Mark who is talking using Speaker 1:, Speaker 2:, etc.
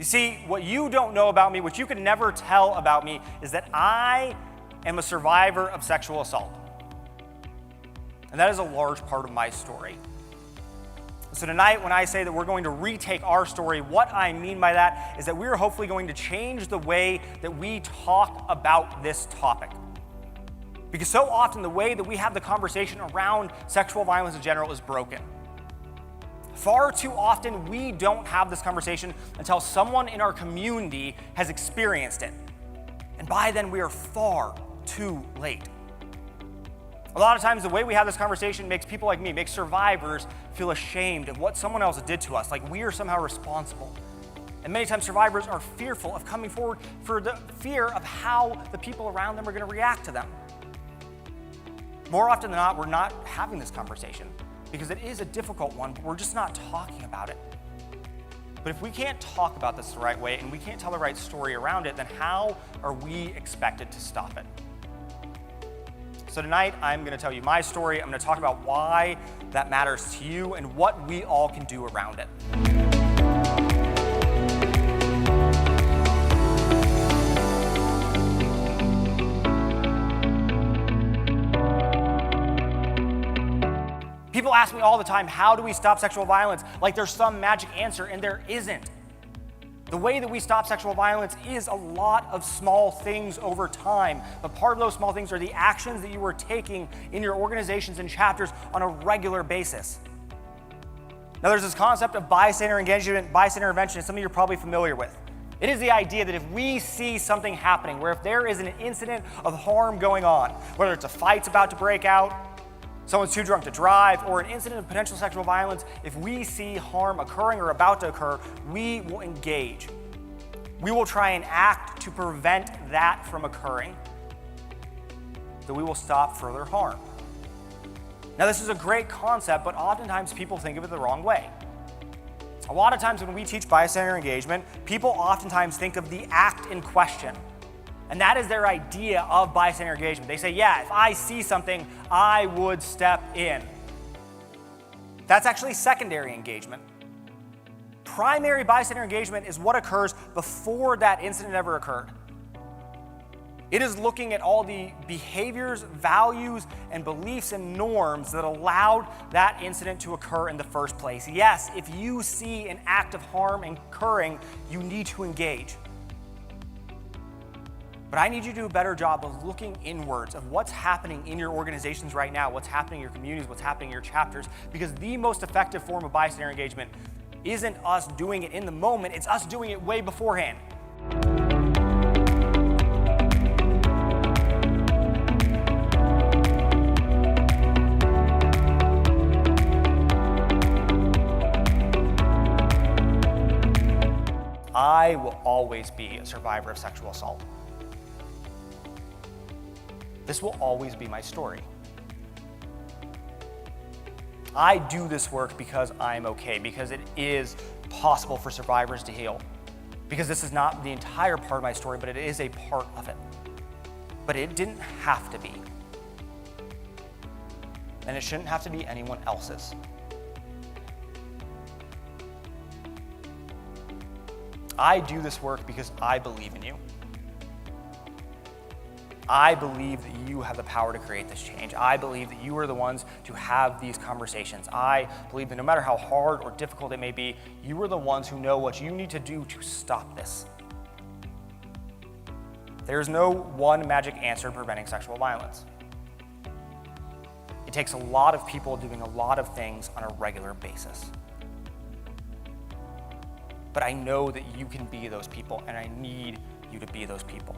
Speaker 1: You see, what you don't know about me, what you can never tell about me, is that I am a survivor of sexual assault. And that is a large part of my story. So tonight, when I say that we're going to retake our story, what I mean by that is that we're hopefully going to change the way that we talk about this topic. Because so often the way that we have the conversation around sexual violence in general is broken. Far too often, we don't have this conversation until someone in our community has experienced it. And by then, we are far too late. A lot of times, the way we have this conversation makes people like me, makes survivors feel ashamed of what someone else did to us, like we are somehow responsible. And many times, survivors are fearful of coming forward for the fear of how the people around them are going to react to them. More often than not, we're not having this conversation because it is a difficult one, but we're just not talking about it. But if we can't talk about this the right way and we can't tell the right story around it, then how are we expected to stop it? So tonight, I'm going to tell you my story. I'm going to talk about why that matters to you and what we all can do around it. People ask me all the time, how do we stop sexual violence? Like there's some magic answer, and there isn't. The way that we stop sexual violence is a lot of small things over time, but part of those small things are the actions that you are taking in your organizations and chapters on a regular basis. Now there's this concept of bystander engagement, bystander intervention, and some of you are probably familiar with. It is the idea that if we see something happening, where if there is an incident of harm going on, whether it's a fight's about to break out, someone's too drunk to drive, or an incident of potential sexual violence, if we see harm occurring or about to occur, we will engage. We will try and act to prevent that from occurring, so we will stop further harm. Now, this is a great concept, but oftentimes people think of it the wrong way. A lot of times when we teach bystander engagement, people oftentimes think of the act in question. And that is their idea of bystander engagement. They say, yeah, if I see something, I would step in. That's actually secondary engagement. Primary bystander engagement is what occurs before that incident ever occurred. It is looking at all the behaviors, values, and beliefs and norms that allowed that incident to occur in the first place. Yes, if you see an act of harm occurring, you need to engage. But I need you to do a better job of looking inwards of what's happening in your organizations right now, what's happening in your communities, what's happening in your chapters, because the most effective form of bystander engagement isn't us doing it in the moment, it's us doing it way beforehand. I will always be a survivor of sexual assault. This will always be my story. I do this work because I'm okay, because it is possible for survivors to heal. Because this is not the entire part of my story, but it is a part of it. But it didn't have to be. And it shouldn't have to be anyone else's. I do this work because I believe in you. I believe that you have the power to create this change. I believe that you are the ones to have these conversations. I believe that no matter how hard or difficult it may be, you are the ones who know what you need to do to stop this. There is no one magic answer to preventing sexual violence. It takes a lot of people doing a lot of things on a regular basis. But I know that you can be those people, and I need you to be those people.